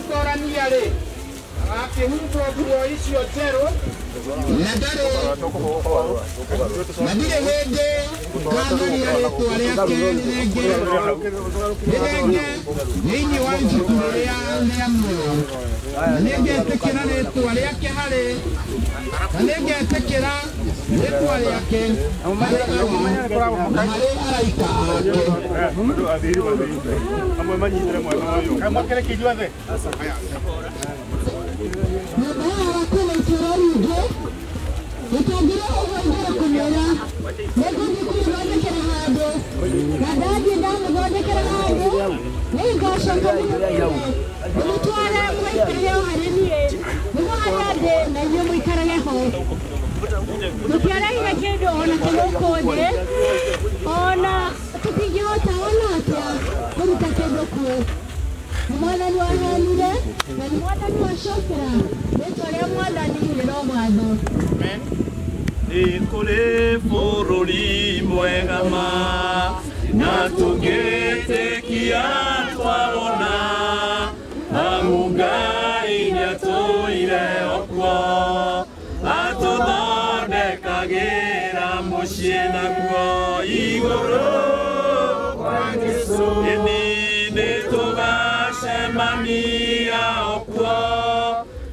gutorania ri akĩhumbwo nguo icio njerũ na ndarĩ hĩndĩ ngamũria rĩtwa rĩake rĩrenge thĩinĩ wa ibuku rĩrĩa rĩa muoyo na nĩngetĩkĩra rĩtwa rĩake harĩ na nĩngetĩkĩra rĩtwa rĩake harĩ araika ake amwe manyitĩre mwena ũyũ kamwakĩre kijuothe Mwathani wa Nyanire na ni mwathani wa Shokera rĩtwa rĩa mwathani rĩro mwatho. Nĩ kũrĩ bũrũri mwega ma na tũngĩtĩkia twawona amu Ngai nĩatũire okuo atũthondekagĩra mũciĩ naguo igũrũ kwa Jesũ. Nĩtũgacemania okuo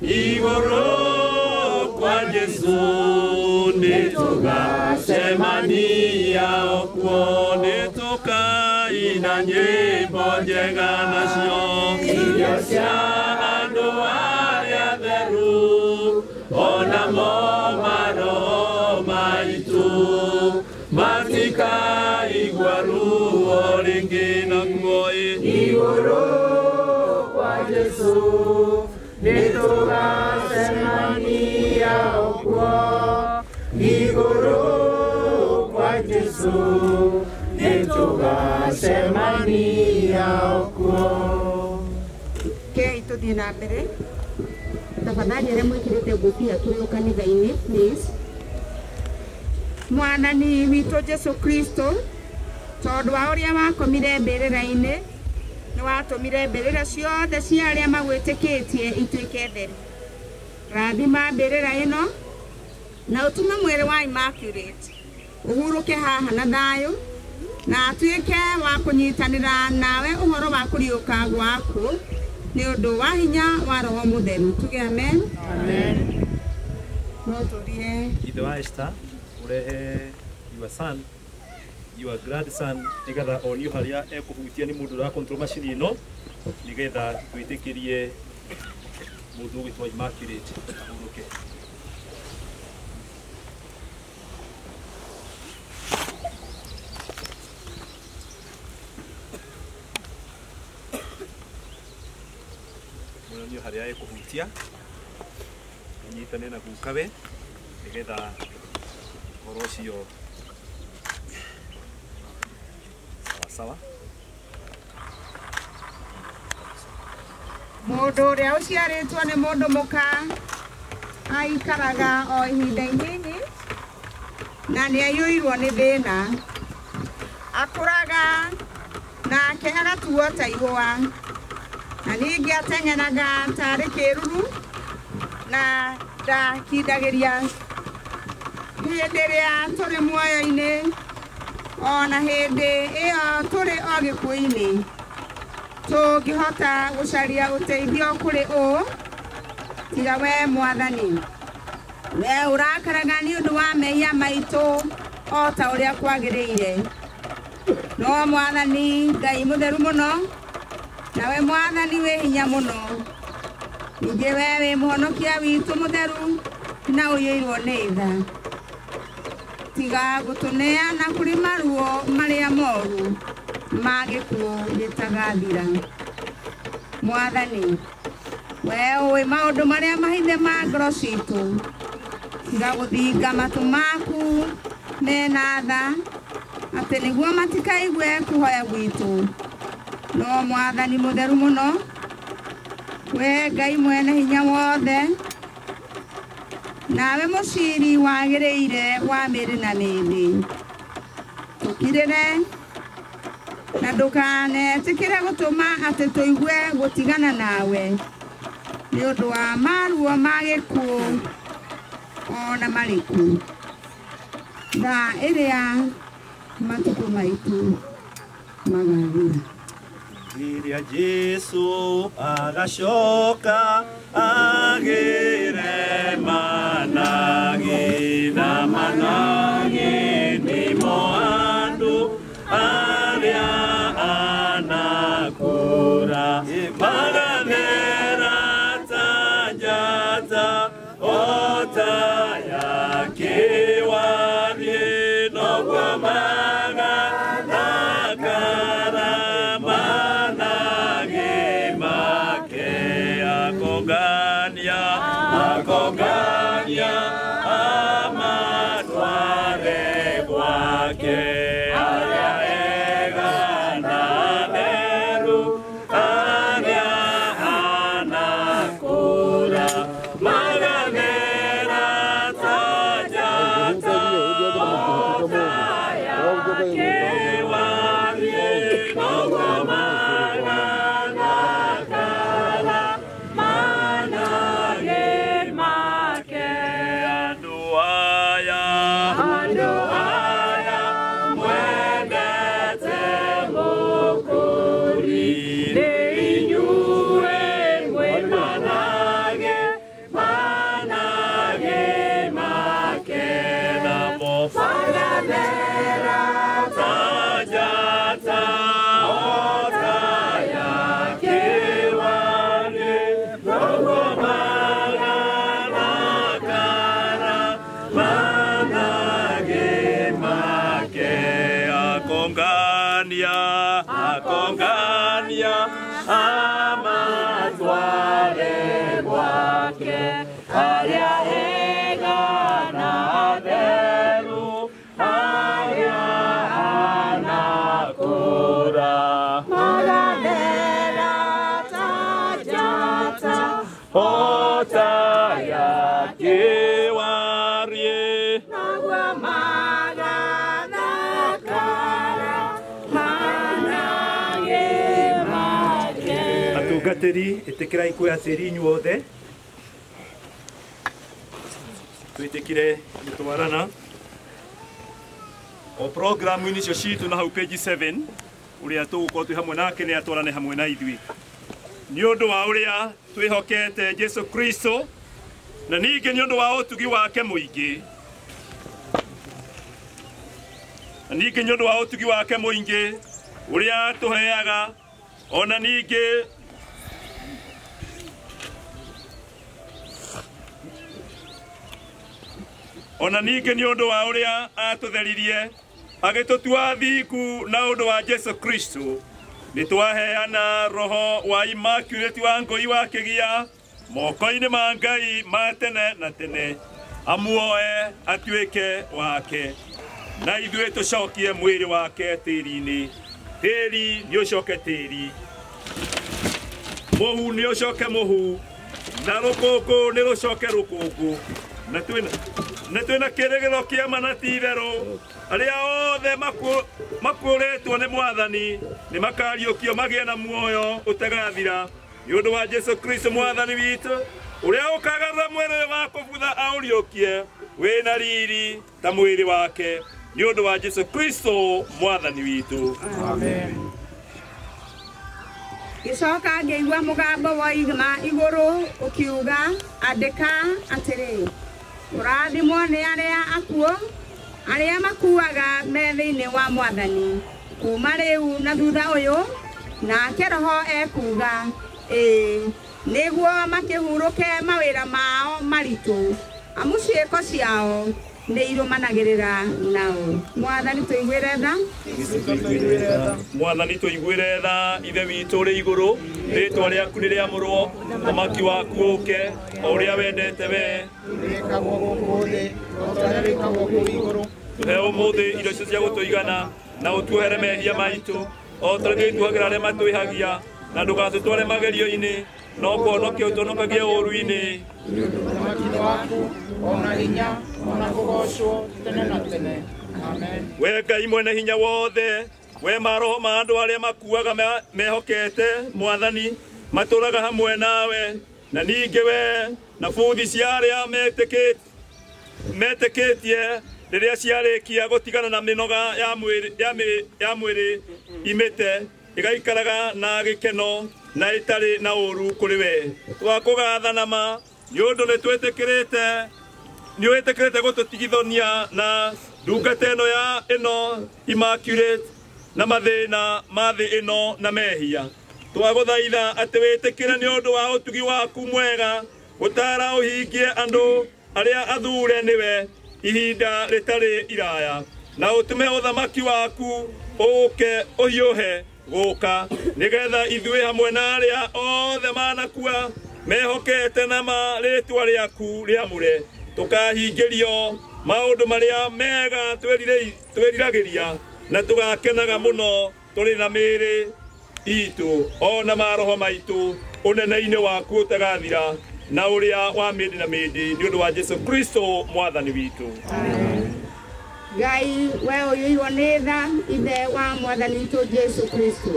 igũrũ kwa Jesũ. Nĩtũgacemania okuo nĩtũkaina nyĩmbo njega nacio irio cia andũ arĩa atheru onamo maroho maitũ matikaigua ruo rĩngĩ naguo igũrũ kwa Jesũ. Nĩtũgacemania okuo igũrũ kwa Jesũ. Nĩtũgacemania okuo. Okay, tũthiĩ na mbere. Tafadhali arĩa mwĩkĩrĩte ngũbia tũrĩ kanitha-inĩ please. Mwathani witũ Jesũ Kristo, tondũ wa ũrĩa wakomire mbĩrĩra-inĩ nĩ watũmire mbĩrĩra ciothe cia arĩa magwĩtĩkĩtie ituĩke theru. Rathima mbĩrĩra ĩno na ũtume mwĩrĩ wa Immaculate ũhurũke haha na thayũ na atuĩke wa kũnyitanĩra nawe ũhoro wa kũriũka gwaku nĩ ũndũ wa hinya wa Roho Mũtheru. Tuge amen. Amen. No tũthiĩ. Ithe wa Esther urehe your son, your grandson, nigetha onio harĩa ekũhutia nĩ mũndũ ũra control machine ĩno nigetha twĩtĩkĩrie mũndũ ũgĩtwa Immaculate ahurũke. Mũronio harĩa ekũhutia anyitane na gukawe nigetha ũhoro ũcio sawa. Mũndũ ũrĩa ũciarĩtwo nĩ mũndũ mũka aikaraga o ihinda inini na nĩ aiyũirwo nĩ thĩna, akũraga nake agatuo ta ihũa na ningĩ ateng'eraga tarĩ kĩruru na ndakindagĩria hĩndĩ ĩrĩa tũrĩ muoyo-inĩ ona hĩndĩ ĩyo tũrĩ o gĩkuũ-inĩ tũngĩhota gũcaria ũteithio kũrĩ ũũ tiga we Mwathani. We ũrakaraga nĩ ũndũ wa mehia maitũ o ta ũrĩa kwagĩrĩire. No Mwathani Ngai mũtheru mũno, nawe Mwathani wĩ hinya mũno, ningĩ we wĩ mũhonokia witũ mũtheru na ũiyũirwo nĩ tha. Tiga gũtũneana kũrĩ maruo marĩa moru ma gĩkuũ gĩtagathira. Mwathani, we ũĩ maũndũ marĩa mahithe ma ngoro citũ, tiga gũthinga matũ maku mena tha atĩ nĩguo matikaigue kũhoya gwitũ. No Mwathani mũtheru mũno, we Ngai mwene hinya wothe, nawe mũciri wagĩrĩire wa mĩrĩ na mĩĩrĩ, tũkirĩre na ndũkanetĩkĩre gũtũma atĩ tũigue gũtigana nawe nĩ ũndũ wa maruo ma gĩkuũ ona marĩku thaa ĩrĩa matukũ maitũ magathira. Iria Jesu agacoka agĩre managi na managi nĩmo andũ arĩa anakũra magathera ta njata o ta ya kĩwariĩ noguo akongania amatware gwake arĩa ega na theru arĩa anakũra magathera ta njata o ta ya kĩwariĩ noguo akongania amatware gwake arĩa ega na theru arĩa anakũra magathera ta njata o ta ya kĩwariĩ naguo atungatĩri ĩtĩkĩrai kuoya tĩri inyuothe twĩtĩkire gũtwarana o programu-inĩ icio citũ na hau page 7 ũrĩa tũgũkorwo twĩ hamwe nake nĩ atwarane hamwe na ithuĩ nĩ ũndũ wa ũrĩa twĩhokete Jesu Kristo na ningĩ nĩ ũndũ wa ũtugi wake mũingĩ na ningĩ nĩ ũndũ wa ũtugi wake mũingĩ ũrĩa tũheaga ona ningĩ nĩ ũndũ wa ũrĩa atũtheririe agĩtũtua thingu na ũndũ wa Jesu Kristo nĩ twaheana roho wa Immaculate wa ngũi wa kĩgia moko-inĩ ma Ngai ma tene na tene amuoe atuĩke wake na ithuĩ tũcokie mwĩrĩ wake tĩri-inĩ tĩri nĩ ũcoke tĩri mũhu nĩ ũcoke mũhu na rũkũngũ nĩ rũcoke rũkũngũ na twĩna kĩrĩgĩro kĩa ma na ti itherũ arĩa othe makũrĩtwo nĩ Mwathani nĩ makariũkio magĩe na muoyo ũtagathira nĩ ũndũ wa Jesu Kristo Mwathani witũ ũrĩa ũkagarũra mwĩrĩ wa kũbutha aũriũkie wĩna riri ta mwĩrĩ wake nĩ ũndũ wa Jesu Kristo Mwathani witũ. Amen. Gĩcoka ngĩigua mũgambo woima igũrũ ũkiuga andĩka atĩrĩ kũrathimwo nĩ arĩa akuũ arĩa makuaga me thĩinĩ wa Mwathani kuma rĩu na thutha ũyũ nake Roho ekuga nĩguo makĩhurũke mawĩra mao maritũ amu ciĩko ciao nĩ irũmanagĩrĩra nao. Mwathani tũiguĩre tha Mwathani tũiguĩre tha ithe witũ ũrĩ igũrũ rĩĩtwa rĩaku nĩ rĩamũrwo ũthamaki waku ũũke o ũrĩa wendete wee tũhe ũmũthĩ irio icio cia gũtũigana na ũtuohere mehia maitũ o ta rĩngĩ tuohagĩra arĩa matwĩhagia na ndũgatũtware magerio-inĩ no kũhonokia ũtũhonokagie ũũru-inĩ ona hinya ona kũgocwo tene na tene. Amen. We Ngai mwene hinya wothe we maroho ma andũ arĩa makuaga mehokete Mwathani matũraga hamwe nawe na ningĩ we na buthi cia arĩa metĩkĩtie rĩrĩa ciarĩkia gũtigana na mĩnoga ya mwĩrĩ imĩte ĩgaikaraga na gĩkeno na ĩtarĩ na ũru kũrĩ we. Twakũgatha ma nĩ ũndũ nĩ wĩtĩkĩrĩte gũtũtigithania na ndungata ĩno Immaculate na mathĩna ma thĩ ĩno na mehia. Twagũthaitha atĩ wĩtĩkĩre nĩ ũndũ wa ũtugi waku mwega gũtara ũhingie andũ arĩa athure nĩwe ihinda rĩtarĩ iraya, na ũtũme ũthamaki waku ũke ũhiũhe gũka, nĩgetha ithuĩ hamwe na arĩa othe manakua mehokete na marĩtwa rĩaku rĩamũre tũkahingĩrio maũndũ marĩa mega twĩriragĩria na tũgakenaga mũno tũrĩ na mĩĩrĩ itũ ona maroho maitũ ũnene-inĩ waku ũtagathira na ũrĩa wa mĩndĩ na mĩndĩ nĩ ũndũ wa Jesu Kristo mwathani witũ. Ngai we ũyũirwo nĩ tha ithe wa mwathani witũ Jesu Kristo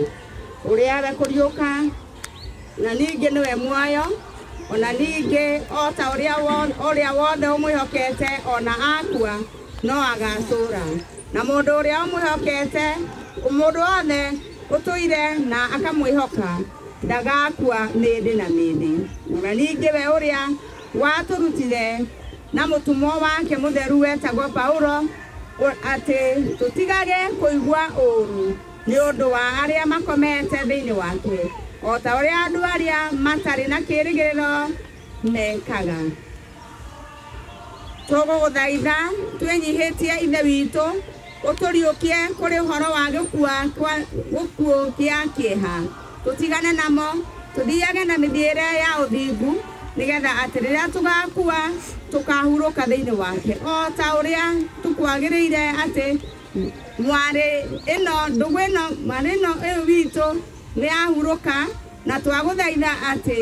ũrĩa we kũriũka na ningĩ nĩwe muoyo, ona ningĩ o ta ũrĩa wothe ũmwĩhokete ona akua no agatũũra, na mũndũ ũrĩa ũmwĩhokete mũndũ wothe ũtũire na akamwĩhoka ndagakua mĩndĩ na mĩndĩ. Na ningĩ we ũrĩa watũrutire na mũtumwo wake mũtheru wetagwo Paulo atĩ tũtigage kũigua ũũru nĩ ũndũ wa arĩa makomete thĩinĩ wake, o ta ũrĩa andũ arĩa matarĩ na kĩĩrĩgĩrĩro mekaga. Tũgũgũthaitha twĩnyihĩtie ithe witũ ũtũriũkie kũrĩ ũhoro wa gĩkuũ gĩa kĩeha, tũtigane namo tũthiage na mĩthiĩre ya ũthingu, nĩgetha atĩ rĩrĩa tũgakua tũkahurũka thĩinĩ wake, o ta ũrĩa tũkwagĩrĩire atĩ mwarĩ ĩno witũ nĩ ahurũka, na twagũthaitha atĩ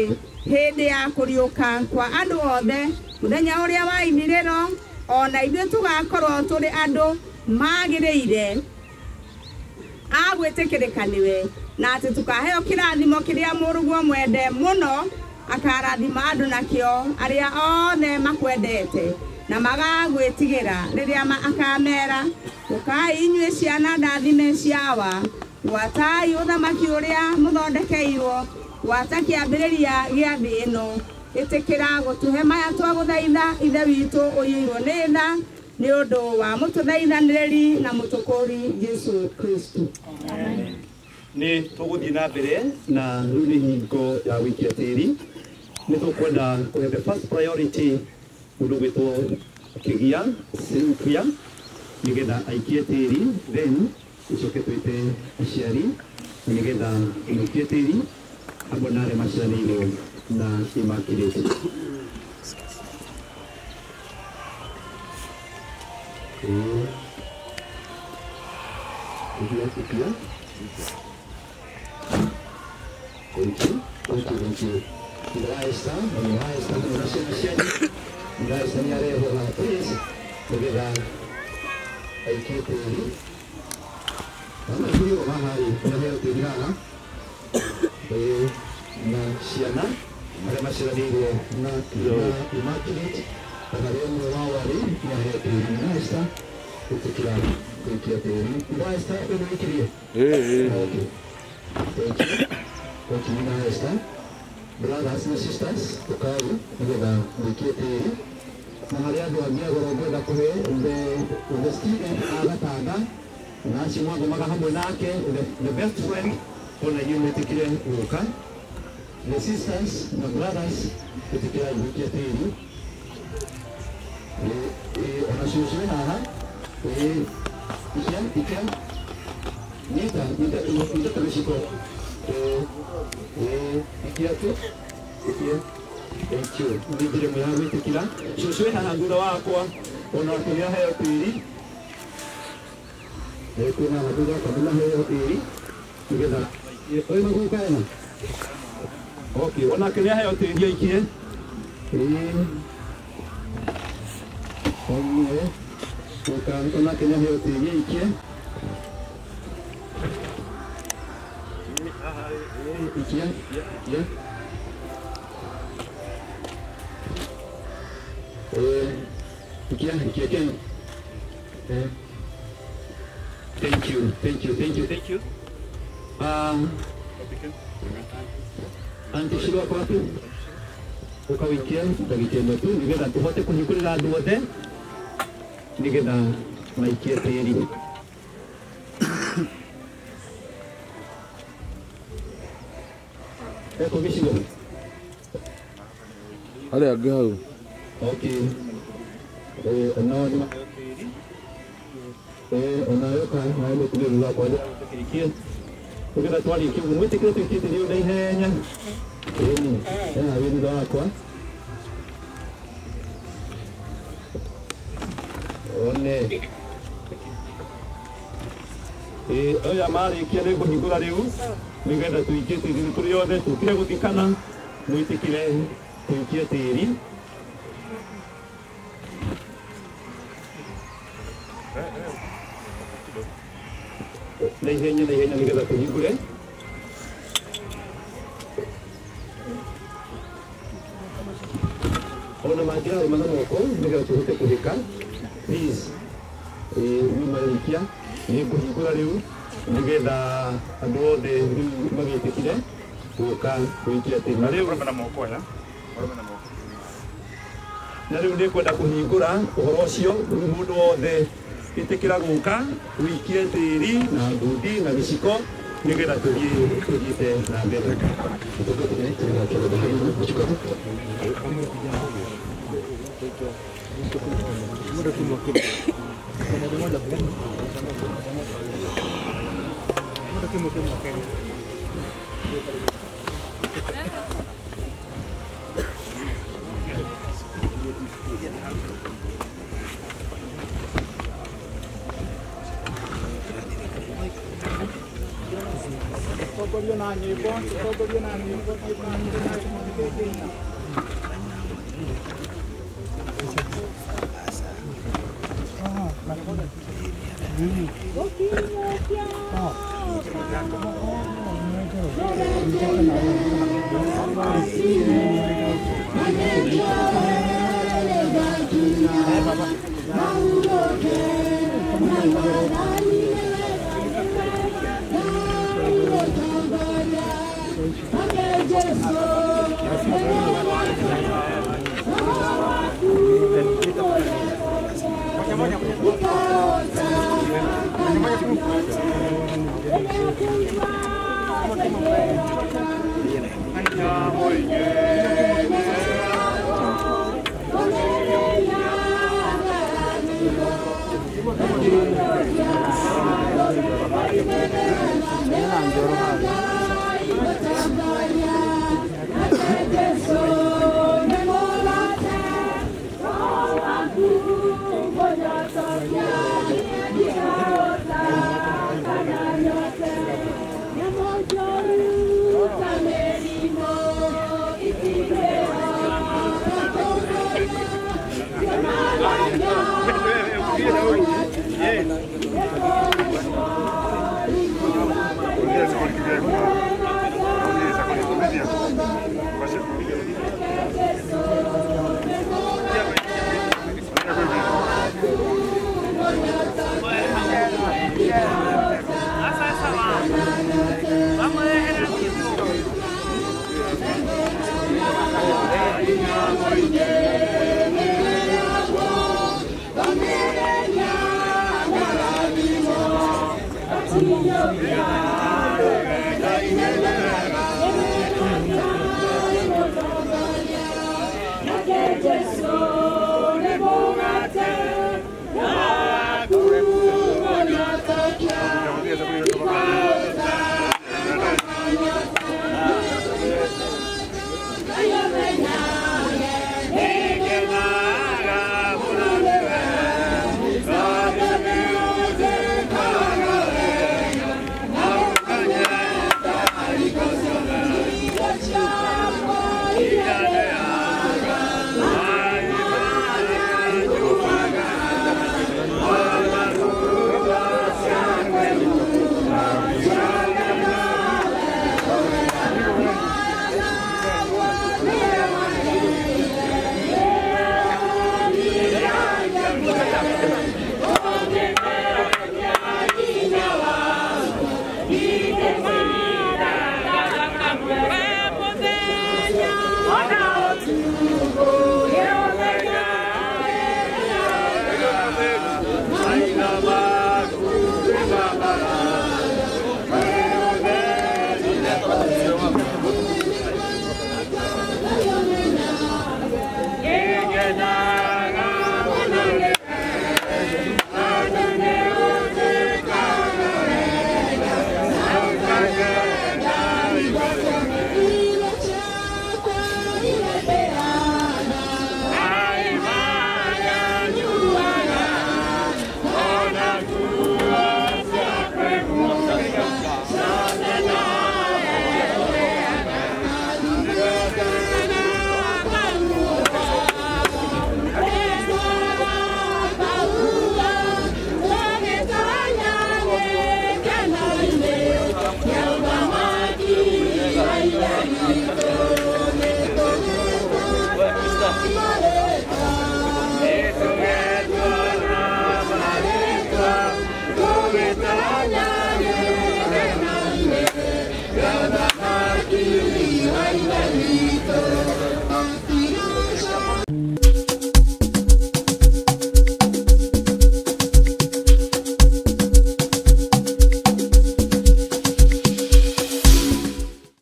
hĩndĩ ya kũriũka kwa andũ othe mũthenya ũrĩa wa ithirĩro ona ithuĩ tũgakorwo tũrĩ andũ magĩrĩire a gwĩtĩkĩrĩka nĩwe, na atĩ tũkaheo kĩrathimo kĩrĩa mũrũguo mwende mũno akarathima andũ nakĩo arĩa othe makwendete na magagwĩtigĩra rĩrĩa akamera ũkai inyuĩ ciana ndathime ciawa gwatai ũthamaki ũrĩa mũthondekeirwo gwata kĩambĩrĩria gĩa thĩ ĩno. Ĩtĩkĩra gũtũhe maya twagũthaitha ithe witũ ũyũirwo nĩ tha nĩ ũndũ wa mũtũthaithanĩrĩri na mũtũkũri Jesu Kristo. Nĩ tũgũthiĩ na mbere na rĩu nĩ hingo ya gũikia tĩĩri. Nĩ tũkwenda kũhe the first priority mũndũ gwĩtwo Kĩgia Cynthia nĩgetha aikie tĩĩri, then tũcoke twĩte aciari nĩgetha aikie tĩĩri hamwe na arĩa maciaranĩirwo na Immaculate. Thank you. Graça, graça minha reva lá três, porque dá a equipe ali. Vamos ver o mahari, o meu tirana. Na Siana, ada masyarakat na Immaculate, ada yang melawari, yang ada di Nasta, itu kira Nasta itu kira. Okay. Continua Nasta. Brothers and sisters, tukaru nĩgetha gũikie tĩĩri na harĩa andũ angĩ agoro ngwenda kũhe the student agatanga na acio mwathomaga hamwe nake the best friend ona inyuĩ mwĩtĩkire gũka, the sisters na brothers gwĩtĩkĩra gũikia tĩĩri ona cũcũ wĩ haha ikia nyita tũgĩciko ikiatu thank you ndigire mwe gwĩtĩkĩra cũcũ wĩ haha thutha wakwa ona tũrĩaheo tĩĩri kwĩna thutha wakwa tũrĩaheo tĩĩri nĩgetha ũyũ nĩguo kaena okay onake nĩaheo tĩĩri aikie onake nĩaheo tĩĩri aikie ikia rikia kenu. Thank you. Anti shiro kwa tu. Ukawikia ndagitendo tu nigetha tuhote kuhikurira andu othe nigetha maikie tiri. Eko gicigo. Hali agau. Okay. Onayoka naende kulirura kwa ndikikie. Tugetha twarikie mwitikire twikite rio na ihenya. Wĩra wakwa one oya marĩkia nĩ kũhingũra rĩu nĩgetha tũikie tĩri tũrĩ othe tũkire gũthikana mwĩtĩkire tũikie tĩri na ihenya nĩgetha tũhingũre. Ona mangira mana moko nigetha tuhote kuhika please nimarikia ni kuhingura riu nigetha andu othe magitikire guka kuikia tiri na riu mana moko ya na riu ndikwenda kuhingura uhoro ucio mundu wothe itikira guka wikie tiri na ngundi na giciko nigetha tuthiite na mbere. Just